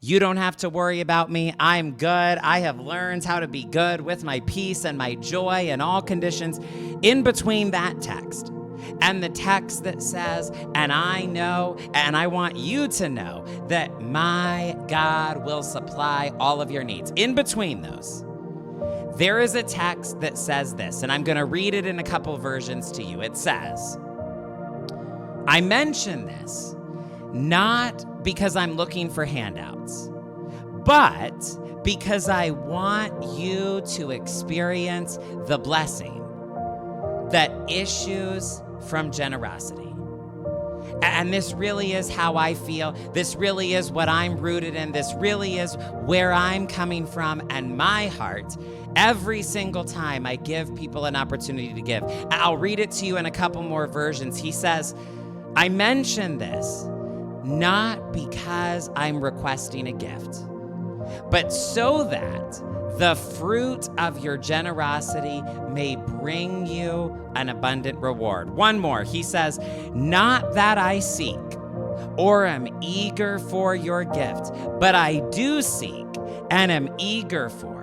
You don't have to worry about me. I'm good. I have learned how to be good with my peace and my joy in all conditions. In between that text and the text that says, and I know, and I want you to know that my God will supply all of your needs. In between those, there is a text that says this, and I'm going to read it in a couple versions to you. It says, I mention this not because I'm looking for handouts, but because I want you to experience the blessing that issues from generosity. And this really is how I feel. This really is what I'm rooted in. This really is where I'm coming from and my heart. Every single time I give people an opportunity to give. I'll read it to you in a couple more versions. He says, I mention this not because I'm requesting a gift, but so that the fruit of your generosity may bring you an abundant reward. One more, he says, not that I seek or am eager for your gift, but I do seek and am eager for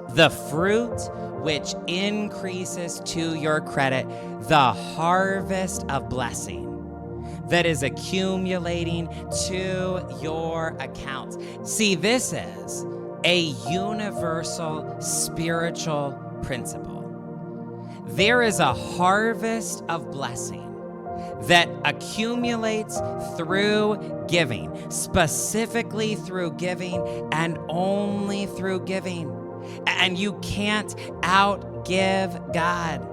the fruit which increases to your credit, the harvest of blessing that is accumulating to your account. See, this is a universal spiritual principle. There is a harvest of blessing that accumulates through giving, specifically through giving and only through giving. And you can't outgive God.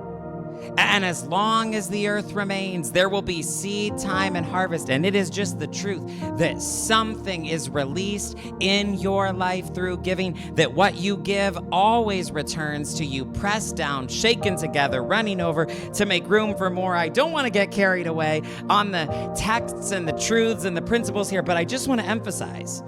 And as long as the earth remains, there will be seed time and harvest. And it is just the truth that something is released in your life through giving, that what you give always returns to you, pressed down, shaken together, running over to make room for more. I don't want to get carried away on the texts and the truths and the principles here, but I just want to emphasize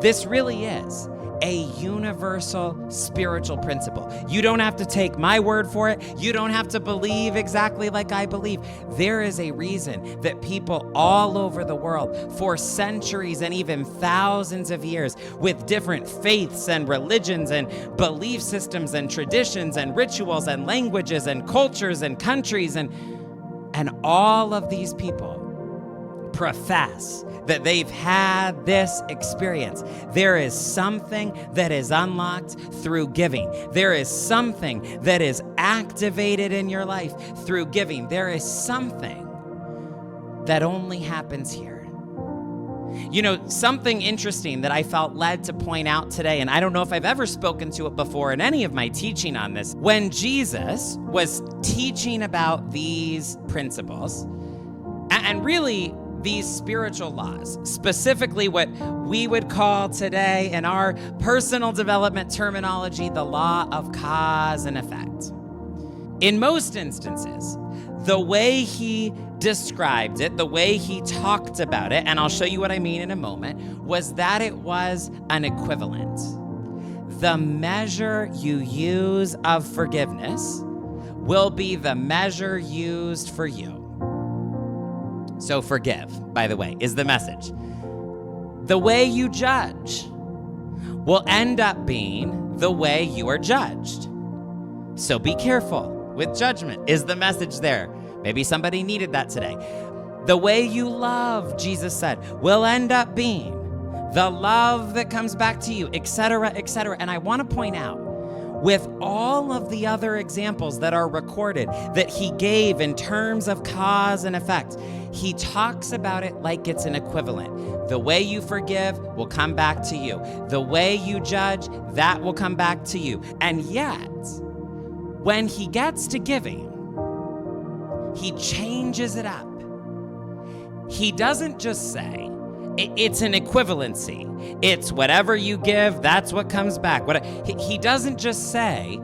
this really is a universal spiritual principle. You don't have to take my word for it. You don't have to believe exactly like I believe. There is a reason that people all over the world for centuries and even thousands of years with different faiths and religions and belief systems and traditions and rituals and languages and cultures and countries and all of these people profess that they've had this experience. There is something that is unlocked through giving. There is something that is activated in your life through giving. There is something that only happens here. You know, something interesting that I felt led to point out today, and I don't know if I've ever spoken to it before in any of my teaching on this, when Jesus was teaching about these principles, and really these spiritual laws, specifically what we would call today in our personal development terminology, the law of cause and effect. In most instances, the way he described it, the way he talked about it, and I'll show you what I mean in a moment, was that it was an equivalent. The measure you use of forgiveness will be the measure used for you. So forgive, by the way, is the message. The way you judge will end up being the way you are judged. So be careful with judgment is the message there. Maybe somebody needed that today. The way you love, Jesus said, will end up being the love that comes back to you, etc., etc. And I want to point out, with all of the other examples that are recorded that he gave in terms of cause and effect, he talks about it like it's an equivalent. The way you forgive will come back to you. The way you judge, that will come back to you. And yet, when he gets to giving, he changes it up. He doesn't just say, it's an equivalency. It's whatever you give, that's what comes back. He doesn't just say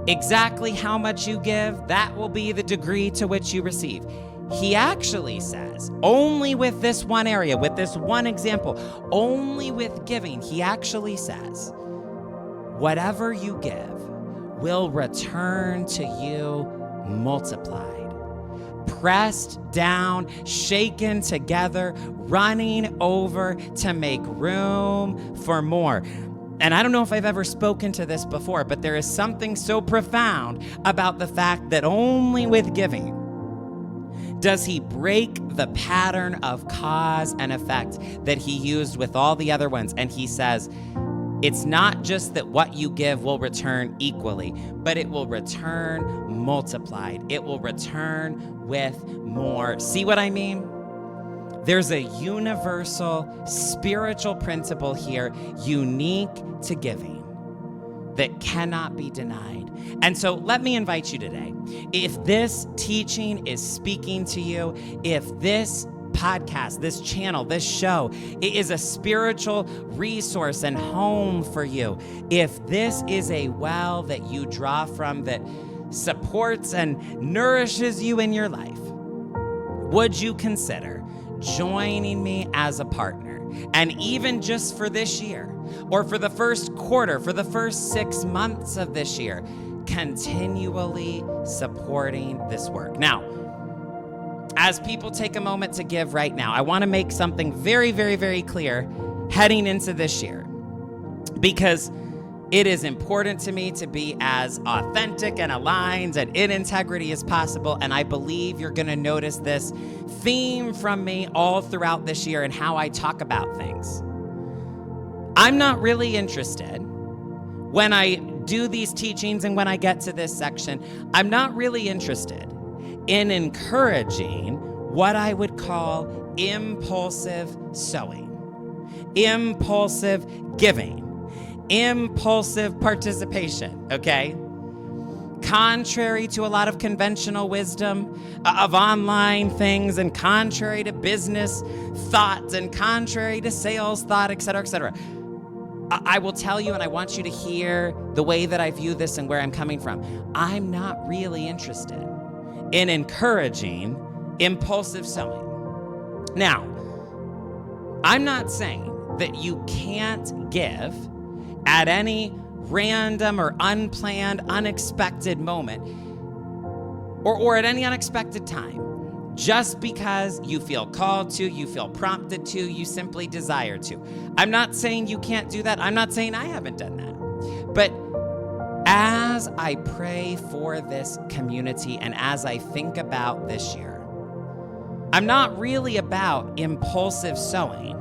exactly how much you give, that will be the degree to which you receive. He actually says, only with this one area, with this one example, only with giving, he actually says, whatever you give will return to you multiplied. pressed down, shaken together, running over to make room for more. And I don't know if I've ever spoken to this before, but there is something so profound about the fact that only with giving does he break the pattern of cause and effect that he used with all the other ones. And he says, it's not just that what you give will return equally, but it will return multiplied. It will return with more. See what I mean? There's a universal spiritual principle here, unique to giving, that cannot be denied. And so let me invite you today. If this teaching is speaking to you, if this podcast, this channel, this show is a spiritual resource and home for you, if this is a well that you draw from that supports and nourishes you in your life, would you consider joining me as a partner? And even just for this year, or for the first quarter, for the first 6 months of this year, continually supporting this work. Now, as people take a moment to give right now, I want to make something very, very, very clear heading into this year, because it is important to me to be as authentic and aligned and in integrity as possible. And I believe you're going to notice this theme from me all throughout this year and how I talk about things. I'm not really interested when I do these teachings and when I get to this section, I'm not really interested in encouraging what I would call impulsive sowing, impulsive giving, impulsive participation, okay? Contrary to a lot of conventional wisdom of online things, and contrary to business thoughts, and contrary to sales thought, et cetera, et cetera. I will tell you, and I want you to hear the way that I view this and where I'm coming from. I'm not really interested in encouraging impulsive sowing. Now, I'm not saying that you can't give at any random or unplanned, unexpected moment, or at any unexpected time, just because you feel called to, you feel prompted to, you simply desire to. I'm not saying you can't do that. I'm not saying I haven't done that. But as I pray for this community and as I think about this year, I'm not really about impulsive sowing,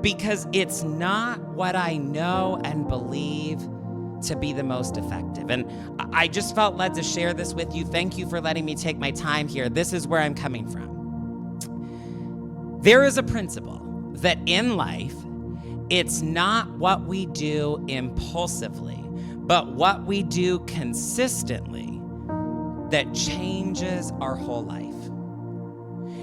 because it's not what I know and believe to be the most effective. And I just felt led to share this with you. Thank you for letting me take my time here. This is where I'm coming from. There is a principle that in life, it's not what we do impulsively, but what we do consistently that changes our whole life.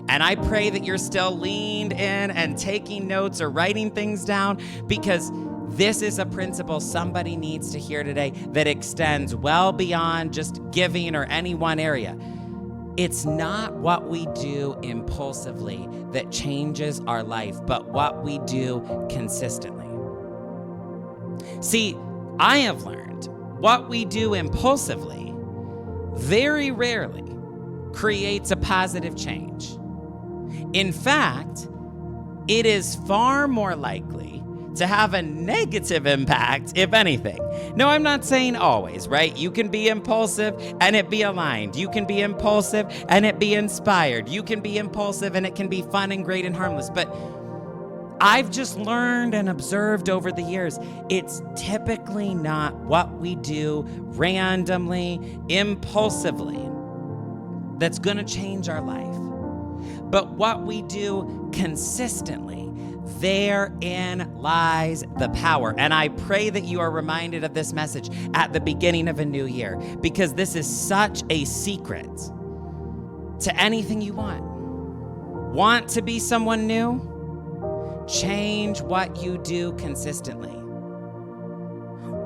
And I pray that you're still leaned in and taking notes or writing things down, because this is a principle somebody needs to hear today that extends well beyond just giving or any one area. It's not what we do impulsively that changes our life, but what we do consistently. See, I have learned what we do impulsively very rarely creates a positive change. In fact, it is far more likely to have a negative impact, if anything. No, I'm not saying always, right? You can be impulsive and it be aligned. You can be impulsive and it be inspired. You can be impulsive and it can be fun and great and harmless. But I've just learned and observed over the years, it's typically not what we do randomly, impulsively, that's going to change our life, but what we do consistently. Therein lies the power. And I pray that you are reminded of this message at the beginning of a new year, because this is such a secret to anything you want. Want to be someone new? Change what you do consistently.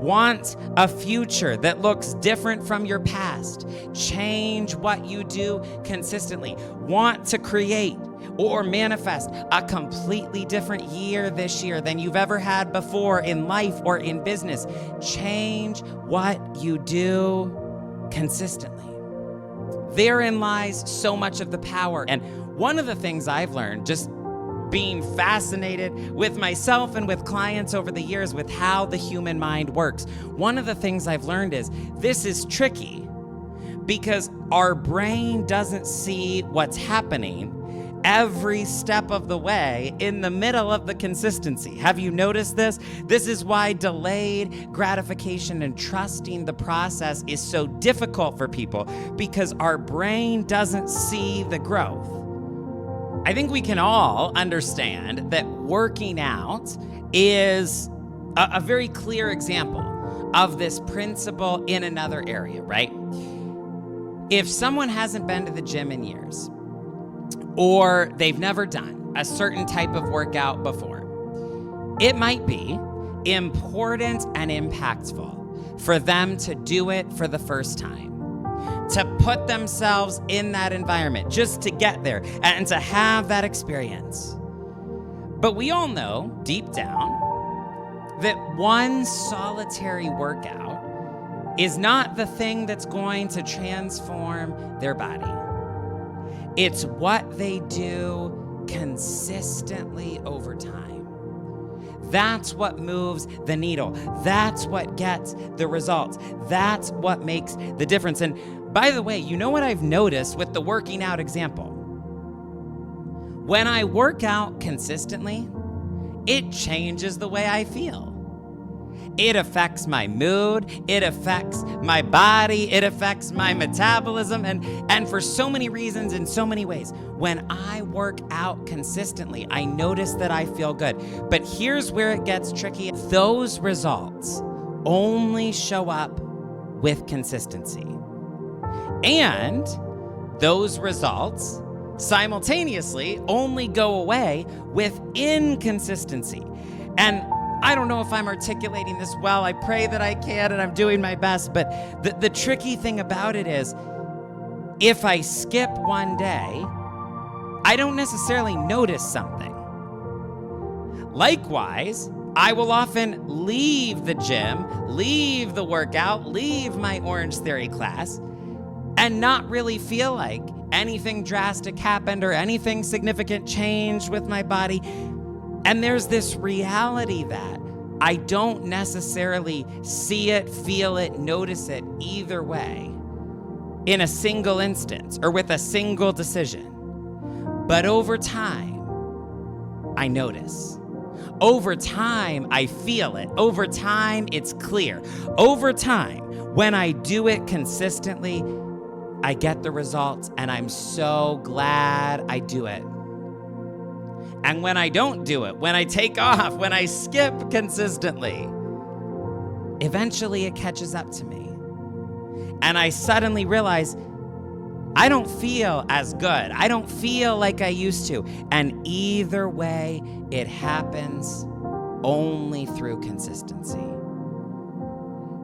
Want a future that looks different from your past? Change what you do consistently. Want to create or manifest a completely different year this year than you've ever had before in life or in business? Change what you do consistently. Therein lies so much of the power. And one of the things I've learned, just being fascinated with myself and with clients over the years with how the human mind works, one of the things I've learned is this is tricky because our brain doesn't see what's happening every step of the way in the middle of the consistency. Have you noticed this? This is why delayed gratification and trusting the process is so difficult for people, because our brain doesn't see the growth. I think we can all understand that working out is a very clear example of this principle in another area, right? If someone hasn't been to the gym in years, or they've never done a certain type of workout before, it might be important and impactful for them to do it for the first time, to put themselves in that environment, just to get there and to have that experience. But we all know deep down that one solitary workout is not the thing that's going to transform their body. It's what they do consistently over time. That's what moves the needle. That's what gets the results. That's what makes the difference. And by the way, you know what I've noticed with the working out example? When I work out consistently, it changes the way I feel. It affects my mood, it affects my body, it affects my metabolism, and for so many reasons, in so many ways. When I work out consistently, I notice that I feel good. But here's where it gets tricky. Those results only show up with consistency. And those results simultaneously only go away with inconsistency. And I don't know if I'm articulating this well. I pray that I can, and I'm doing my best. But the tricky thing about it is, if I skip one day, I don't necessarily notice something. Likewise, I will often leave the gym, leave the workout, leave my Orange Theory class, and not really feel like anything drastic happened or anything significant changed with my body. And there's this reality that I don't necessarily see it, feel it, notice it either way in a single instance or with a single decision. But over time, I notice. Over time, I feel it. Over time, it's clear. Over time, when I do it consistently, I get the results, and I'm so glad I do it. And when I don't do it, when I take off, when I skip consistently, eventually it catches up to me. And I suddenly realize I don't feel as good. I don't feel like I used to. And either way, it happens only through consistency.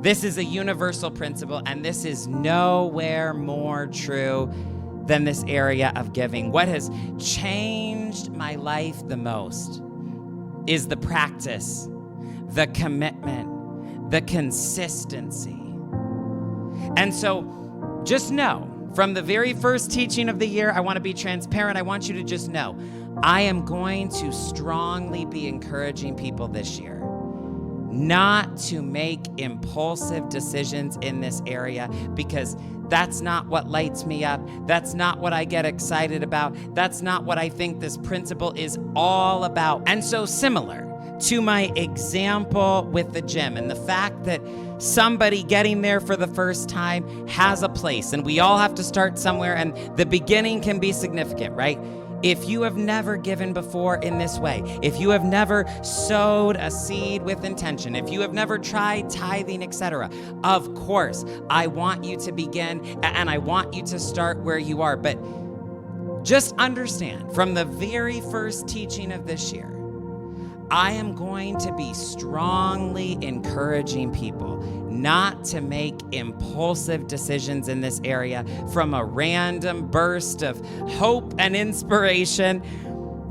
This is a universal principle, and this is nowhere more true than this area of giving. What has changed my life the most is the practice, the commitment, the consistency. And so just know, from the very first teaching of the year, I want to be transparent. I want you to just know, I am going to strongly be encouraging people this year not to make impulsive decisions in this area, because that's not what lights me up. That's not what I get excited about. That's not what I think this principle is all about. And so similar to my example with the gym and the fact that somebody getting there for the first time has a place, and we all have to start somewhere, and the beginning can be significant, right? If you have never given before in this way, if you have never sowed a seed with intention, if you have never tried tithing, etc., of course, I want you to begin, and I want you to start where you are. But just understand, from the very first teaching of this year, I am going to be strongly encouraging people not to make impulsive decisions in this area from a random burst of hope and inspiration,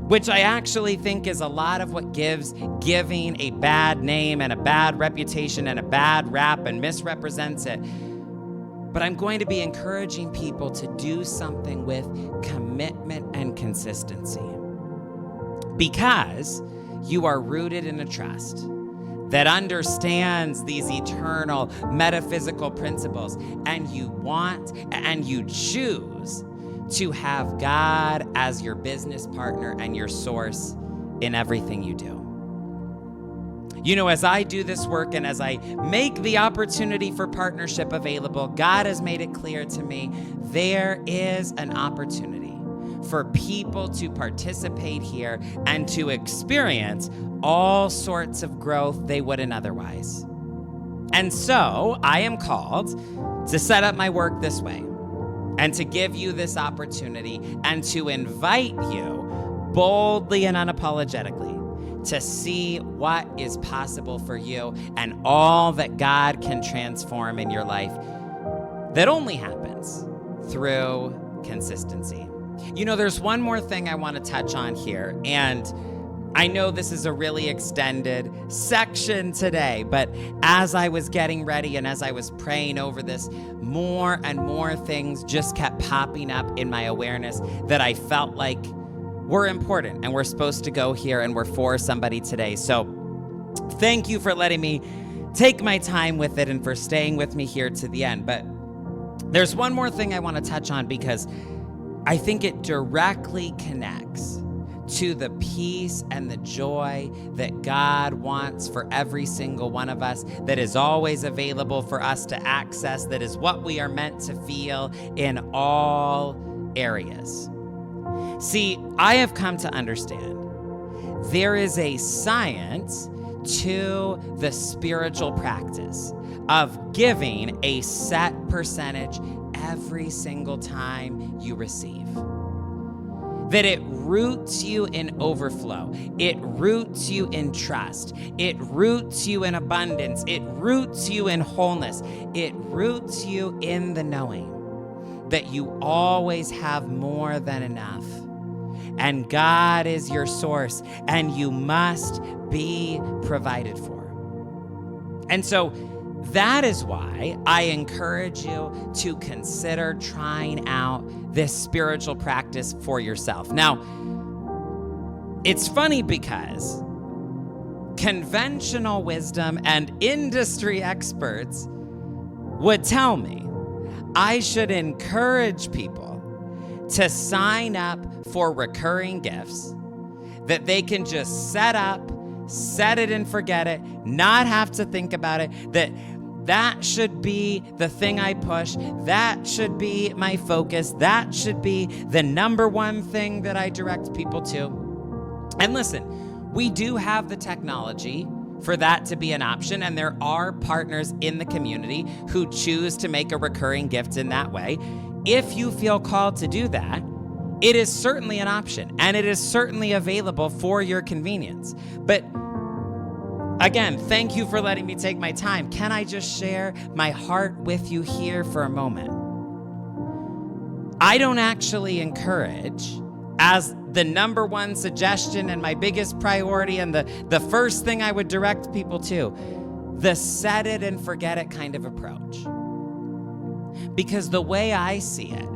which I actually think is a lot of what gives giving a bad name and a bad reputation and a bad rap and misrepresents it. but I'm going to be encouraging people to do something with commitment and consistency. Because you are rooted in a trust that understands these eternal metaphysical principles, and you want and you choose to have God as your business partner and your source in everything you do. You know, as I do this work and as I make the opportunity for partnership available, God has made it clear to me there is an opportunity for people to participate here and to experience all sorts of growth they wouldn't otherwise. And so I am called to set up my work this way and to give you this opportunity and to invite you boldly and unapologetically to see what is possible for you and all that God can transform in your life that only happens through consistency. You know, there's one more thing I want to touch on here, and I know this is a really extended section today, but as I was getting ready and as I was praying over this, more and more things just kept popping up in my awareness that I felt like were important and we're supposed to go here and we're for somebody today. So thank you for letting me take my time with it and for staying with me here to the end. But there's one more thing I want to touch on because I think it directly connects to the peace and the joy that God wants for every single one of us, that is always available for us to access, that is what we are meant to feel in all areas. See, I have come to understand there is a science to the spiritual practice of giving a set percentage every single time you receive. That it roots you in overflow. It roots you in trust. It roots you in abundance. It roots you in wholeness. It roots you in the knowing that you always have more than enough. And God is your source, and you must be provided for. And so that is why I encourage you to consider trying out this spiritual practice for yourself. Now, it's funny because conventional wisdom and industry experts would tell me I should encourage people to sign up for recurring gifts that they can just set up, set it and forget it, not have to think about it, that should be the thing I push, that should be my focus, that should be the number one thing that I direct people to. And listen, we do have the technology for that to be an option, and there are partners in the community who choose to make a recurring gift in that way. If you feel called to do that, it is certainly an option, and it is certainly available for your convenience. But again, thank you for letting me take my time. Can I just share my heart with you here for a moment? I don't actually encourage, as the number one suggestion and my biggest priority and the first thing I would direct people to, the set it and forget it kind of approach. Because the way I see it,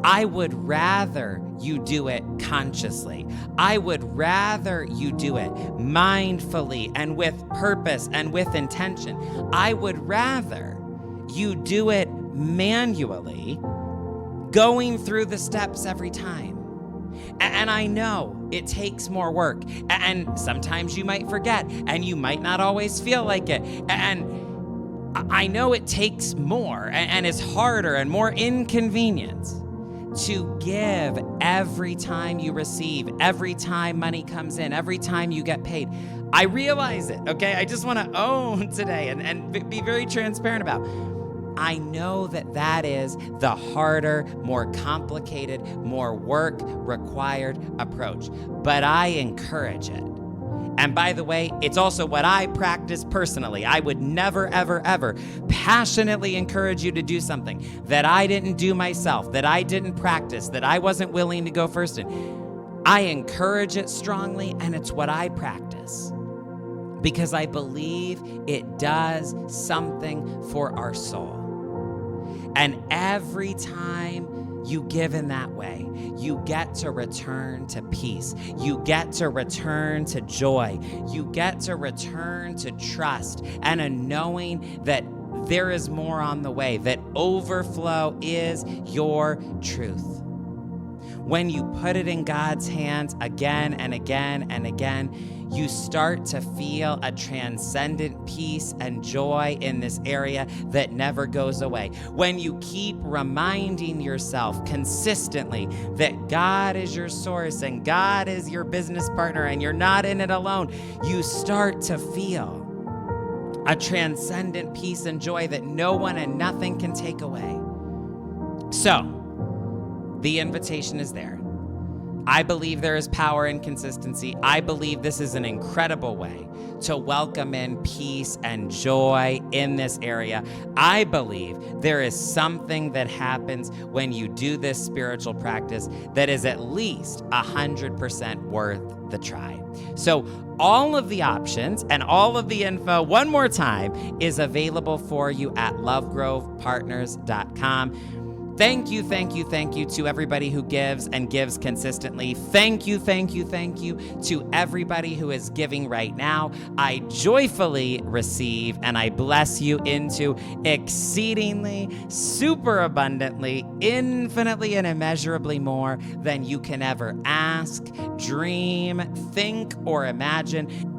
I would rather you do it consciously. I would rather you do it mindfully and with purpose and with intention. I would rather you do it manually, going through the steps every time. And I know it takes more work, and sometimes you might forget, and you might not always feel like it. And I know it takes more and is harder and more inconvenient to give every time you receive, every time money comes in, every time you get paid. I realize it, okay? I just want to own today and be very transparent about. I know that is the harder, more complicated, more work required approach, but I encourage it. And by the way, it's also what I practice personally. I would never, ever, ever passionately encourage you to do something that I didn't do myself, that I didn't practice, that I wasn't willing to go first in. I encourage it strongly, and it's what I practice because I believe it does something for our soul. And every time you give in that way, you get to return to peace. You get to return to joy. You get to return to trust and a knowing that there is more on the way, that overflow is your truth. When you put it in God's hands again and again and again, you start to feel a transcendent peace and joy in this area that never goes away. When you keep reminding yourself consistently that God is your source and God is your business partner and you're not in it alone, you start to feel a transcendent peace and joy that no one and nothing can take away. So, the invitation is there. I believe there is power in consistency. I believe this is an incredible way to welcome in peace and joy in this area. I believe there is something that happens when you do this spiritual practice that is at least 100% worth the try. So all of the options and all of the info, one more time, is available for you at lovegrovepartners.com. Thank you to everybody who gives and gives consistently. Thank you to everybody who is giving right now. I joyfully receive and I bless you into exceedingly, super abundantly, infinitely, and immeasurably more than you can ever ask, dream, think, or imagine.